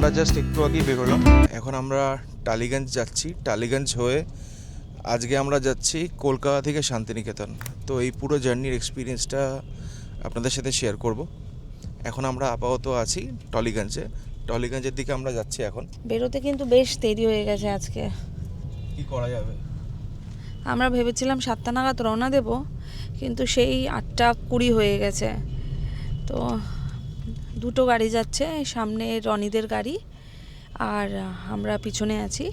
আমরা জাস্ট একটু আগেই বেরোলাম। এখন আমরা টালিগঞ্জ যাচ্ছি। টালিগঞ্জ হয়ে আজকে আমরা যাচ্ছি কলকাতা থেকে শান্তিনিকেতন। তো এই পুরো জার্নির এক্সপিরিয়েন্সটা আপনাদের সাথে শেয়ার করব। এখন আমরা আপাতত আছি টলিগঞ্জে। টলিগঞ্জের দিকে আমরা যাচ্ছি এখন। বেরোতে কিন্তু বেশ দেরি হয়ে গেছে আজকে। কি করা যাবে? আমরা ভেবেছিলাম 7টা নাগাদ রওনা দেব, কিন্তু সেই 8:20 হয়ে গেছে। তো দুটো গাড়ি যাচ্ছে, সামনে রনিদের গাড়ি আর আমরা পিছনে আছি।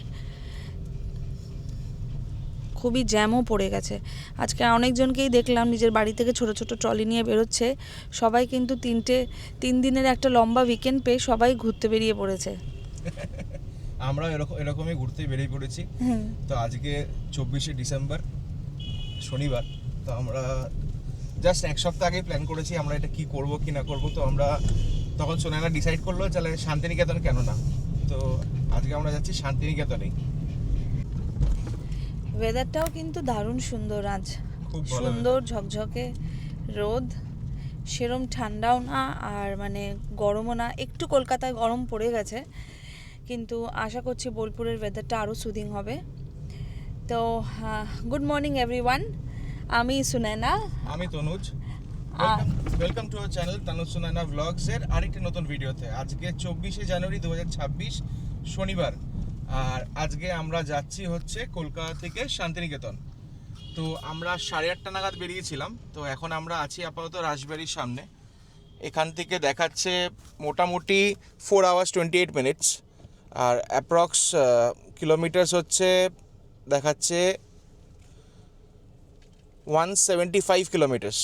খুবই জ্যামও পড়ে গেছে আজকে। অনেকজনকেই দেখলাম নিজের বাড়ি থেকে ছোট ছোট ট্রলি নিয়ে বেরোচ্ছে। সবাই কিন্তু 3 দিনের একটা লম্বা উইকেন্ড পেয়ে সবাই ঘুরতে বেরিয়ে পড়েছে। আমরা এরকমই ঘুরতে বেরিয়ে পড়েছি। তো আজকে 24শে ডিসেম্বর, শনিবার। তো আমরা জাস্ট এক সপ্তাহ আগেই প্ল্যান করেছি আমরা এটা কি করব কি না করব। তো আমরা তখন সোনাইনা ডিসাইড করলো তাহলে শান্তিনিকেতন কেন না। তো আজকে আমরা যাচ্ছি শান্তিনিকেতনেই। ওয়েদারটাও কিন্তু দারুণ সুন্দর আজ, খুব ভালো সুন্দর ঝকঝকে রোদ, সেরম ঠান্ডাও না আর মানে গরমও না। একটু কলকাতায় গরম পড়ে গেছে, কিন্তু আশা করছি বোলপুরের ওয়েদারটা আরও সুদিং হবে। তো গুড মর্নিং এভরিওয়ান, আমি সুনয়না। আমি Tanuj. Welcome to our channel Tanuj Sunayana vlogs এর আরেকটি নতুন ভিডিওতে। আজকে 24শে জানুয়ারি 2026 শনিবার। আর আজকে আমরা যাচ্ছি হচ্ছে কলকাতা থেকে শান্তিনিকেতন। তো আমরা 8:30 নাগাদ বেরিয়েছিলাম। তো এখন আমরা আছি আপাতত রাজবাড়ির সামনে। এখান থেকে দেখাচ্ছে মোটামুটি 4 hours 28 minutes। আর অ্যাপ্রক্স কিলোমিটার্স হচ্ছে দেখাচ্ছে 175 কিলোমিটার্স।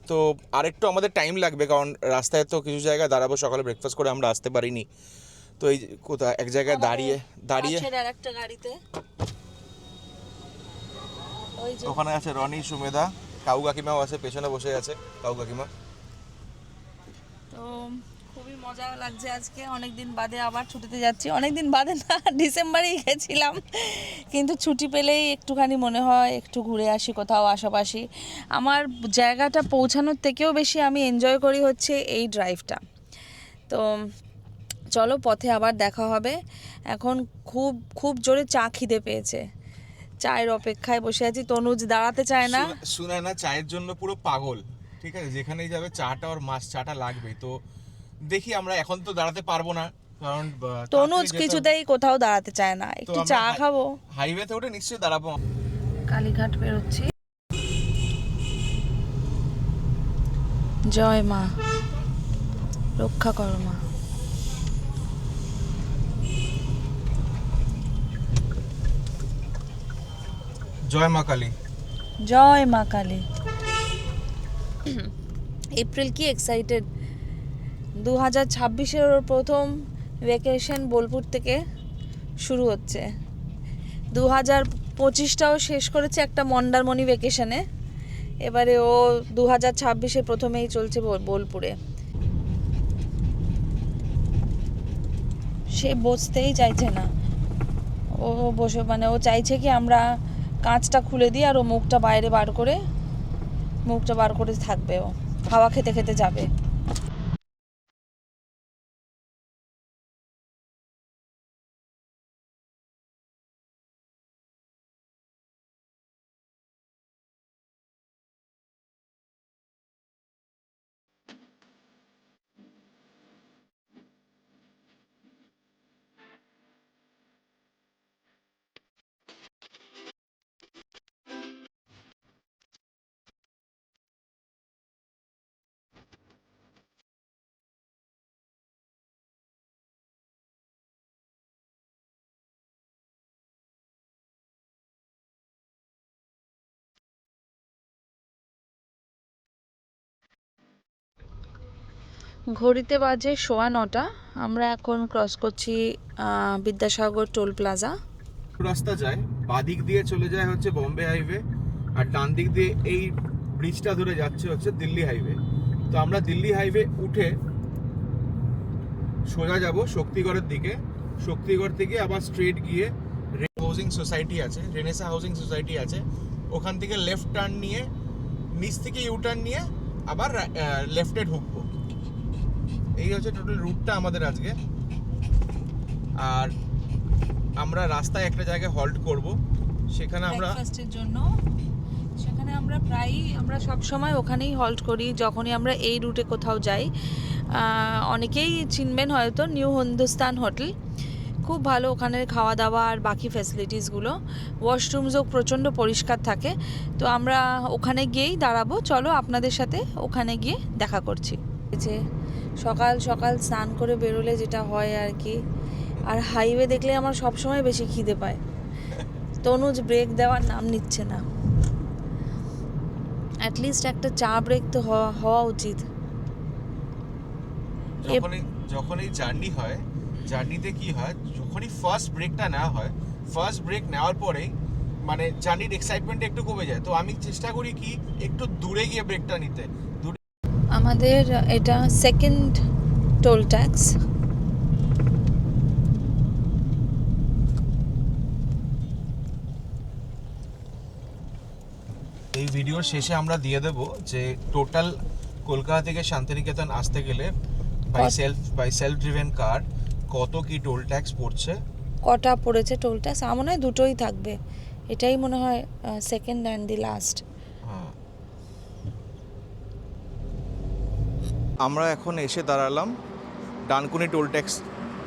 তো আরেকটু আমাদের টাইম লাগবে, কারণ রাস্তায় তো কিছু জায়গায় দাঁড়াবো। সকালে ব্রেকফাস্ট করে আমরা আসতে পারিনি। তো এই কোথাও এক জায়গায় দাঁড়িয়ে আরেকটা গাড়িতে ওই যে ওখানে আছে রনি, সুমেধা, কাউ কাকিমাও আছে, পেছনে বসে আছে কাউ কাকিমা। তো খুবই মজা লাগছে আজকে। অনেকদিন বাদে আবার ছুটিতে যাচ্ছি। অনেকদিন বাদে না, ডিসেম্বরেই গেছিলাম, কিন্তু ছুটি পেলেই একটুখানি মনে হয় একটু ঘুরে আসি কোথাও আশেপাশে। আমার জায়গাটা পৌঁছানোর থেকেও বেশি আমি এনজয় করি হচ্ছে এই ড্রাইভটা। তো চলো, পথে আবার দেখা হবে। এখন খুব খুব জোরে চা খিদে পেয়েছে, চায়ের অপেক্ষায় বসে আছি। তনুজ দাঁড়াতে চায় না। শুনে না, চায়ের জন্য পুরো পাগল। ঠিক আছে, যেখানেই যাবে চাটা ওর মাস্ট, চাটা লাগবে। তো দেখি, আমরা এখন তো দাঁড়াতে পারবো না, কারণ তনুজ কিছুতেই কোথাও দাঁড়াতে চায় না। একটু চা খাবো। হাইওয়েতে উঠে নিশ্চয়ই দাঁড়াবো। কালীঘাট বেরোচ্ছি। জয় মা, রক্ষা করো মা। জয় মা কালী। জয় মা কালী। এপ্রিল কি এক্সাইটেড। 2026-এর প্রথম ভ্যাকেশন বোলপুর থেকে শুরু হচ্ছে। 2025টাও শেষ করেছে একটা মন্দারমণি ভ্যাকেশনে। এবারে ও 2026-এ প্রথমেই চলছে বোলপুরে। সে বসতেই চাইছে না। ও বসে মানে ও চাইছে কি আমরা কাঁচটা খুলে দিই আর ও মুখটা বার করে থাকবে। ও হাওয়া খেতে খেতে যাবে। ঘড়িতে বাজে 9:15। আমরা এখন ক্রস করছি বিদ্যাসাগর টোল প্লাজা। রাস্তা যায়, বাদিক দিয়ে চলে যায় হচ্ছে বোম্বে হাইওয়ে, আর ডান দিক দিয়ে এই ব্রিজটা ধরে যাচ্ছে হচ্ছে দিল্লি হাইওয়ে। তো আমরা দিল্লি হাইওয়ে উঠে সোজা যাব শক্তিগড়ের দিকে। শক্তিগড় থেকে আবার স্ট্রেট গিয়ে হাউজিং সোসাইটি আছে, রেনেসা হাউজিং সোসাইটি আছে, ওখান থেকে লেফট টার্ন নিয়ে, নিচ থেকে ইউ টার্ন নিয়ে আবার লেফটে ঢুকবো। এই হচ্ছে টোটাল রুটটা আমাদের আজকে। আর আমরা রাস্তায় একটা জায়গায় হল্ট করব, সেখানে আমরা ব্রেকফাস্টের জন্য। সেখানে আমরা সব সময় ওখানেই হল্ট করি যখনই আমরা এই রুটে কোথাও যাই। অনেকেই চিনবেন হয়তো, নিউ হিন্দুস্তান হোটেল, খুব ভালো ওখানের খাওয়া দাওয়া আর বাকি ফ্যাসিলিটিসগুলো। ওয়াশরুমসও প্রচণ্ড পরিষ্কার থাকে। তো আমরা ওখানে গিয়েই দাঁড়াবো, চলো আপনাদের সাথে ওখানে গিয়ে দেখা করছি। যে সকাল সকাল স্নান করে বেরোলে যেটা হয় আর কি, আর হাইওয়ে দেখলে আমার সবসময় বেশি খিদে পায়। তনুজ ব্রেক দেওয়ার নাম নিচ্ছে না। অ্যাটলিস্ট একটা চা ব্রেক তো হওয়া উচিত। যখনই জার্নি হয়, জার্নিতে কি হয়, যখনই ফার্স্ট ব্রেকটা নেওয়া হয়, ফার্স্ট ব্রেক নেওয়ার পরেই মানে জার্নির এক্সাইটমেন্ট একটু কমে যায়। তো আমি চেষ্টা করি কি একটু দূরে গিয়ে ব্রেকটা নিতে। আমাদের এটা সেকেন্ড টোল ট্যাক্স। এই ভিডিওর শেষে আমরা দিয়ে দেব যে টোটাল কলকাতা থেকে শান্তিনিকেতন আসতে গেলে বাই সেলফ ড্রিভেন কার কত কি টোল ট্যাক্স পড়ছে, কটা পড়েছে টোল ট্যাক্স। আমার মনে হয় দুটোই থাকবে, এটাই মনে হয় সেকেন্ড অ্যান্ড দি লাস্ট। আমরা এখন এসে দাঁড়ালাম ডানকুনি টোল ট্যাক্স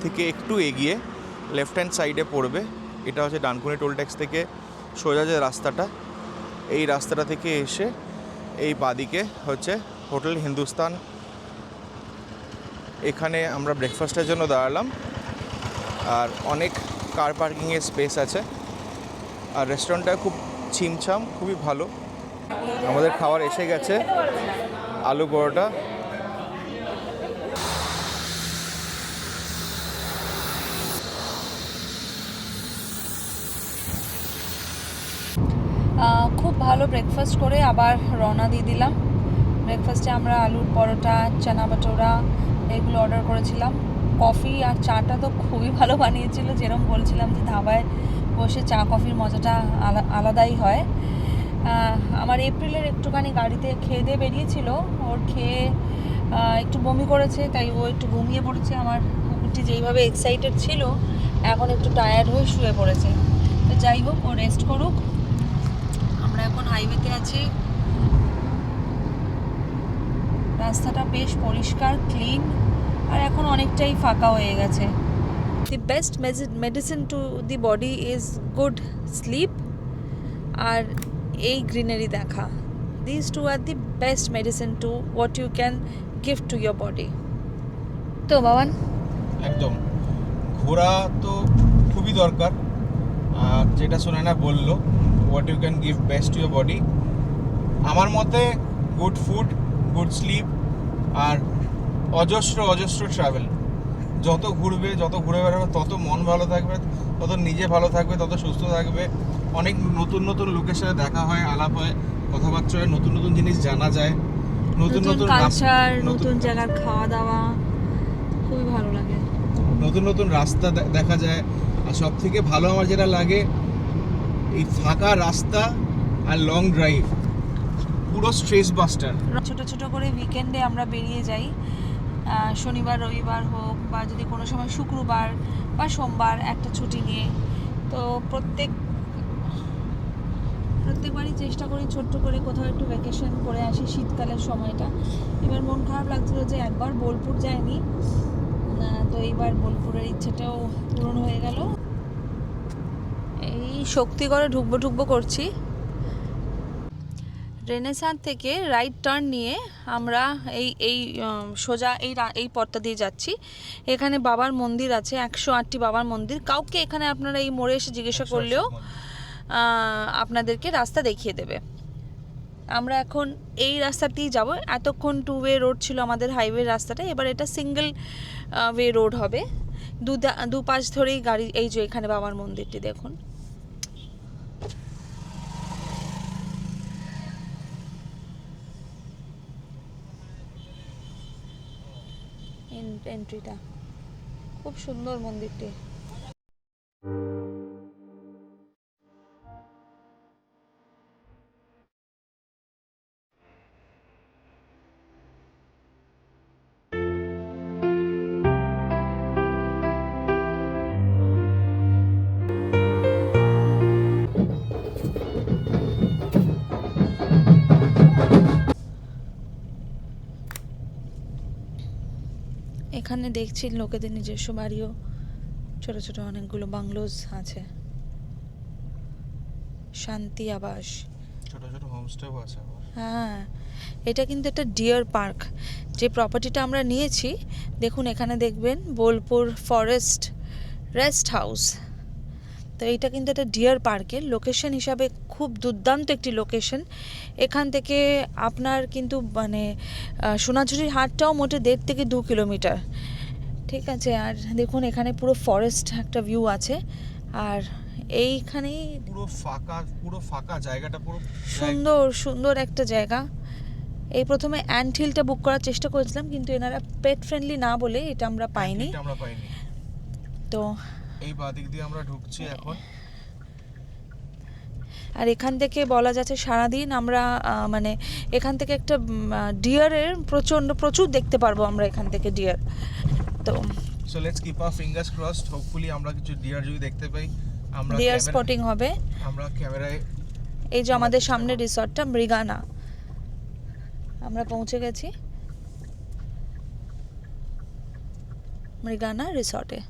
থেকে একটু এগিয়ে, লেফট হ্যান্ড সাইডে পড়বে। এটা হচ্ছে ডানকুনি টোল ট্যাক্স থেকে সোজা যে রাস্তাটা, এই রাস্তাটা থেকে এসে এই বাদিকে হচ্ছে হোটেল হিন্দুস্তান। এখানে আমরা ব্রেকফাস্টের জন্য দাঁড়ালাম, আর অনেক কার পার্কিংয়ের স্পেস আছে, আর রেস্টুরেন্টটা খুব ছিমছাম, খুবই ভালো। আমাদের খাবার এসে গেছে, আলু পরোটা। খুব ভালো ব্রেকফাস্ট করে আবার রওনা দিয়ে দিলাম। ব্রেকফাস্টে আমরা আলুর পরোটা, চানা বাটোরা এগুলো অর্ডার করেছিলাম। কফি আর চাটা তো খুবই ভালো বানিয়েছিল, যেরকম বলছিলাম যে ধাবায় বসে চা কফির মজাটা আলাদাই হয়। আমার এপ্রিলের একটুখানি গাড়িতে খেয়ে দিয়ে বেরিয়েছিল, ওর খেয়ে একটু বমি করেছে, তাই ও একটু ঘুমিয়ে পড়েছে। আমার কুকুরটি যেইভাবে এক্সাইটেড ছিল, এখন একটু টায়ার্ড হয়ে শুয়ে পড়েছে। তো যাই হোক, ও রেস্ট করুক। আমরা এখন হাইওয়েতে আছি। রাস্তাটা বেশ পরিষ্কার, ক্লিন, আর এখন অনেকটাই ফাঁকা হয়ে গেছে। The best medicine to the body is good sleep আর এই গ্রিনারি দেখা। This two are the best medicine to what you can give to your body. তো বাবান, একদম ঘোরা তো খুবই দরকার। আর যেটা সুনয়না বললো, what you can give best to your body, আমার মতে গুড ফুড, গুড স্লিপ, আর অজস্র ট্রাভেল। যত ঘুরবে, যত ঘুরে বেড়াবে, তত মন ভালো থাকবে, তত নিজে ভালো থাকবে, তত সুস্থ থাকবে। অনেক নতুন নতুন লোকের সাথে দেখা হয়, আলাপ হয়, কথাবার্তা হয়, নতুন নতুন জিনিস জানা যায়, নতুন নতুন কালচার, নতুন জায়গার খাওয়া দাওয়া খুবই ভালো লাগে, নতুন নতুন রাস্তা দেখা যায়। আর সব থেকে ভালো আমার যেটা লাগে, এই ফাঁকা রাস্তা আর লং ড্রাইভ, পুরো স্ট্রেস বাস্টার। ছোট ছোট করে উইকেন্ডে আমরা বেরিয়ে যাই, শনিবার রবিবার হোক, বা যদি কোনো সময় শুক্রবার বা সোমবার একটা ছুটি নিয়ে। তো প্রত্যেকবারই চেষ্টা করি ছোট্ট করে কোথাও একটু ভ্যাকেশন করে আসি শীতকালের সময়টা। এবার মন খারাপ লাগছিল যে একবার বোলপুর যায়নি, তো এইবার বোলপুরের ইচ্ছেটাও পূরণ হয়ে গেল। এই শক্তিগড়ে ঢুকবো করছি। রেনেসাঁ থেকে রাইট টার্ন নিয়ে আমরা এই সোজা এই পথটা দিয়ে যাচ্ছি। এখানে বাবার মন্দির আছে, 108টি বাবার মন্দির। কাউকে এখানে আপনারা এই মোড়ে এসে জিজ্ঞাসা করলেও আপনাদেরকে রাস্তা দেখিয়ে দেবে। আমরা এখন এই রাস্তাতেই যাব। এতক্ষণ 2 ওয়ে রোড ছিল আমাদের হাইওয়ে রাস্তাটা, এবার এটা সিঙ্গেল ওয়ে রোড হবে। দু পাশ ধরেই গাড়ি। এই যে এখানে বাবার মন্দিরটি দেখুন। এন্ট্রিটা খুব সুন্দর মন্দিরটি। এখানে দেখছি লোকেদের নিজস্ব বাড়িও, ছোট ছোট অনেকগুলো বাংলোস আছে, শান্তি আবাস। ছোট ছোট হোমস্টেও আছে আবার। হ্যাঁ, এটা কিন্তু একটা ডিয়ার পার্ক। যে প্রপার্টিটা আমরা নিয়েছি, দেখুন এখানে দেখবেন বোলপুর ফরেস্ট রেস্ট হাউস। তো এইটা কিন্তু একটা ডিয়ার পার্কের লোকেশন হিসাবে খুব দুর্দান্ত একটি লোকেশন। এখান থেকে আপনার কিন্তু মানে সোনাঝুরির হাটটাও মোটে 1.5 থেকে 2 কিলোমিটার, ঠিক আছে। আর দেখুন এখানে পুরো ফরেস্ট একটা ভিউ আছে, আর এইখানেই পুরো ফাঁকা জায়গাটা, পুরো সুন্দর সুন্দর একটা জায়গা। এই প্রথমে অ্যান্ট হিলটা বুক করার চেষ্টা করেছিলাম, কিন্তু এনারা পেট ফ্রেন্ডলি না বলে এটা আমরা পাইনি। তো এই বাদিক দিয়ে আমরা ঢুকছি এখন। আর এখান থেকে বলা যাচ্ছে সারাদিন আমরা মানে এখান থেকে একটা ডিয়ারের প্রচুর দেখতে পারবো আমরা এখান থেকে ডিয়ার। তো so let's keep our fingers crossed, hopefully আমরা কিছু ডিয়ার যদি দেখতে পাই, আমরা ডিয়ার স্পটিং হবে। আমরা ক্যামেরায়, এই যে আমাদের সামনে রিসর্টটা মৃগানা, আমরা পৌঁছে গেছি মৃগানা রিসর্টে।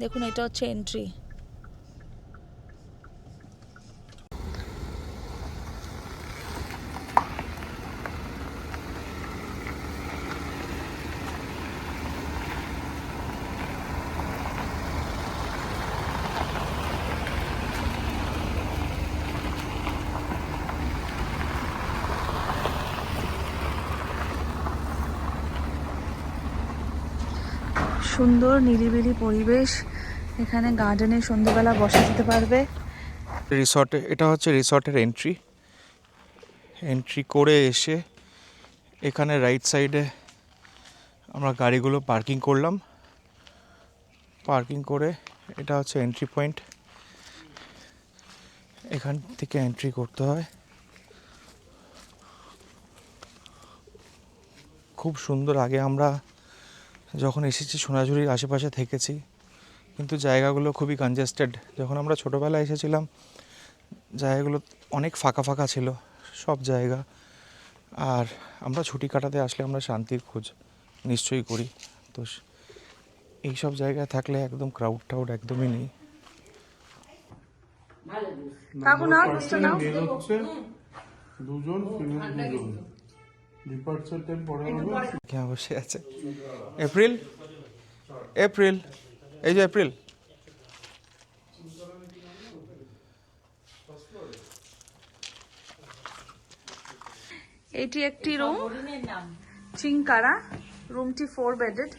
দেখুন এটা হচ্ছে এন্ট্রি। সুন্দর নিরিবিলি পরিবেশ, এখানে গার্ডেনে সন্ধ্যেবেলা বসা যেতে পারবে। রিসর্টে, এটা হচ্ছে রিসর্টের এন্ট্রি করে এসে এখানে রাইট সাইডে আমরা গাড়িগুলো পার্কিং করলাম। পার্কিং করে এটা হচ্ছে এন্ট্রি পয়েন্ট, এখান থেকে এন্ট্রি করতে হয়। খুব সুন্দর। আগে আমরা যখন এসেছি সোনাঝুরির আশেপাশে থেকেছি, কিন্তু জায়গাগুলো খুবই কনজেস্টেড। যখন আমরা ছোটোবেলায় এসেছিলাম জায়গাগুলো অনেক ফাঁকা ফাঁকা ছিল সব জায়গা। আর আমরা ছুটি কাটাতে আসলে আমরা শান্তির খোঁজ নিশ্চয়ই করি, তো এই সব জায়গায় থাকলে একদম ক্রাউড একদমই নেই। বসে আছে এপ্রিল, এই যে এপ্রিল। এটি একটি রুম, চিংকারা। রুমটি 4 বেডেড,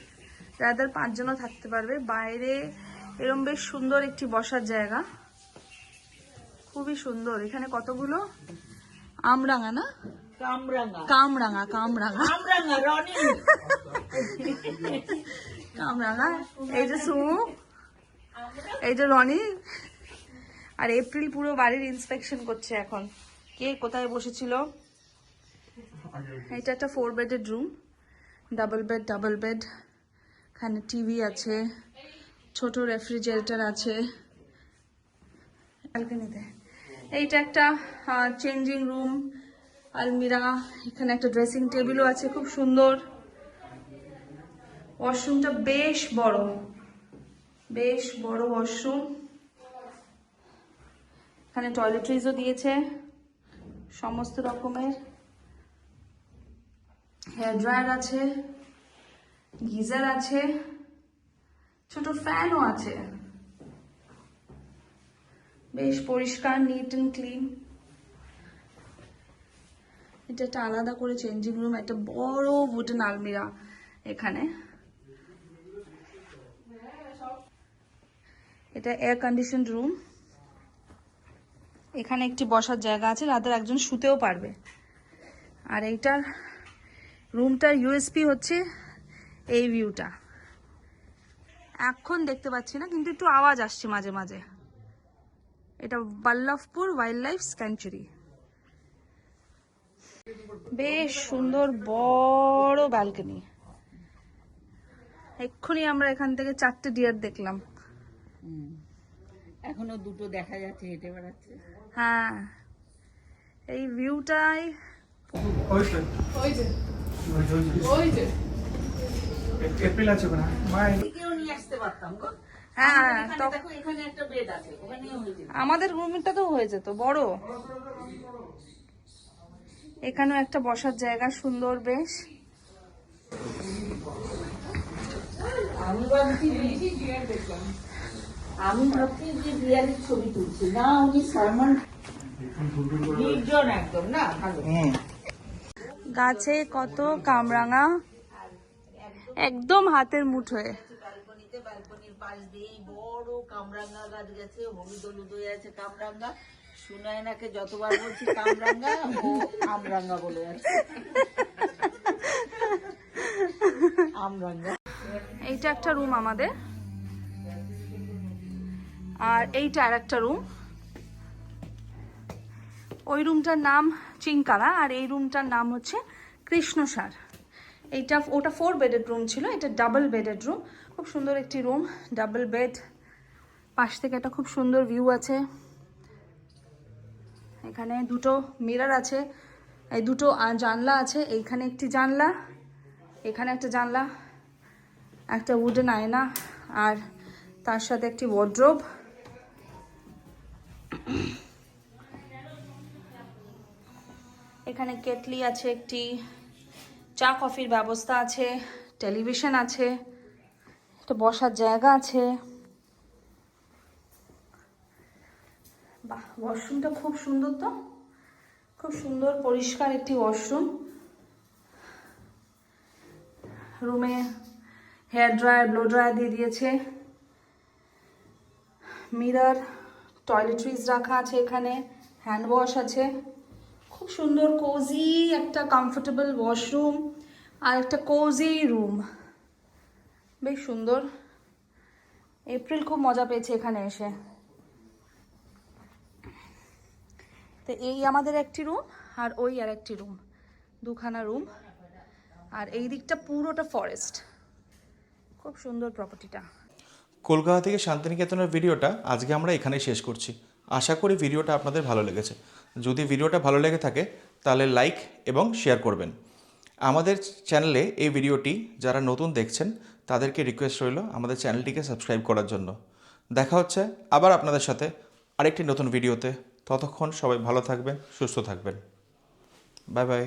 যাদের 5 জনও থাকতে পারবে। বাইরে এরম বেশ সুন্দর একটি বসার জায়গা, খুবই সুন্দর। এখানে কতগুলো আমরাঙা, না কামরাঙা কামরাঙা। এই যে সুমু, এই যে রনি, আর এপ্রিল পুরো বাড়ির ইন্সপেকশন করছে এখন, কে কোথায় বসেছিল। এটা একটা 4 বেডেড রুম, ডাবল বেড। এখানে টিভি আছে, ছোট রেফ্রিজারেটর আছে ব্যালকনিতে। এইটা একটা চেঞ্জিং রুম, আলমিরা, এখানে একটা ড্রেসিং টেবিলও আছে, খুব সুন্দর। ওয়াশরুমটা বেশ বড় ওয়াশরুম। এখানে টয়লেট্রিজও দিয়েছে সমস্ত রকমের। হেয়ার ড্রায়ার আছে, গিজার আছে, ছোট ফ্যানও আছে। বেশ পরিষ্কার, নিট এন্ড ক্লিন। এটা একটা আলাদা করে চেঞ্জিং রুম, একটা বড় উডেন আলমিরা এখানে। এটা এয়ার কন্ডিশন রুম। এখানে একটি বসার জায়গা আছে, রাতের একজন শুতেও পারবে। আর এইটার রুমটার ইউএসপি হচ্ছে এই ভিউটা। এখন দেখতে পাচ্ছি না, কিন্তু একটু আওয়াজ আসছে মাঝে মাঝে। এটা বল্লভপুর ওয়াইল্ড লাইফ স্যাংচুরি। বেশ সুন্দর বড় ব্যালকনি। এক্ষুনি আমরা এখান থেকে 4টে ডিয়ার দেখলাম। এখনো 2টো দেখা যাচ্ছে, হেঁটে বেড়াচ্ছে। হ্যাঁ, এই ভিউটাই এপ্রিল আছে না মাই কেউ নিয়ে আসতে পারতাম গো। হ্যাঁ এখানে তো দেখো, এখানে একটা বেড আছে, ওখানেও হয়ে যেত। আমাদের রুমটা তো হয়ে যেত বড়। এখানেও একটা বসার জায়গা সুন্দর বেশ। আমি ভাবছি যে বিয়ারের ছবি তুলছি না, উনি সালমান নির্জন একদম না ভালো। গাছে কত কামরাঙা, একদম হাতের মুঠোয়। ব্যালকনির পাশ দিয়েই বড় কামরাঙ্গা গাছ গেছে, হলুদ হলুদ হয়ে আছে কামরাঙ্গা। সুনয়নাকে যতবার বলছি কামরাঙ্গা, ও আমরাঙ্গা বলে যাচ্ছে। আমরাঙ্গা। এইটা একটা রুম আমাদের, আর এইটা আর একটা রুম। ওই রুমটার নাম চিঙ্কারা, আর এই রুমটার নাম হচ্ছে কৃষ্ণসার। ওটা 4 বেডেড রুম ছিল, এটা ডাবল বেডেড রুম। খুব সুন্দর একটি রুম, ডাবল বেড। পাশ থেকে একটা খুব সুন্দর ভিউ আছে। এখানে দুটো মিরর আছে, এই দুটো জানলা আছে। এইখানে একটি জানলা, এখানে একটা জানলা, একটা উডেন আয়না, আর তার সাথে একটি ওয়ার্ড্রোব। এখানে কেটলি আছে, একটি চা কফির ব্যবস্থা আছে, টেলিভিশন আছে, একটা বসার জায়গা আছে। বাহ, ওয়াশরুমটা খুব সুন্দর, তো খুব সুন্দর পরিষ্কার একটি ওয়াশরুম। রুমে হেয়ার ড্রায়ার, ব্লো ড্রায়ার দিয়ে দিয়েছে। মিরর, টয়লেট্রিজ রাখা আছে, এখানে হ্যান্ড ওয়াশ আছে। খুব সুন্দর কোজি একটা কমফোর্টেবল ওয়াশরুম আর একটা কোজি রুম, বেশ সুন্দর। এপ্রিল খুব মজা পেয়েছে এখানে এসে। তো এই আমাদের একটি রুম, আর ওই আর একটি রুম, দুখানা রুম। আর এই দিকটা পুরোটা ফরেস্ট, খুব সুন্দর প্রপার্টিটা। কলকাতা থেকে শান্তিনিকেতনের ভিডিওটা আজকে আমরা এখানেই শেষ করছি। আশা করি ভিডিওটা আপনাদের ভালো লেগেছে। যদি ভিডিওটা ভালো লেগে থাকে তাহলে লাইক এবং শেয়ার করবেন। আমাদের চ্যানেলে এই ভিডিওটি যারা নতুন দেখছেন তাদেরকে রিকোয়েস্ট রইল আমাদের চ্যানেলটিকে সাবস্ক্রাইব করার জন্য। দেখা হচ্ছে আবার আপনাদের সাথে আরেকটি নতুন ভিডিওতে। ততক্ষণ সবাই ভালো থাকবেন, সুস্থ থাকবেন। Bye bye.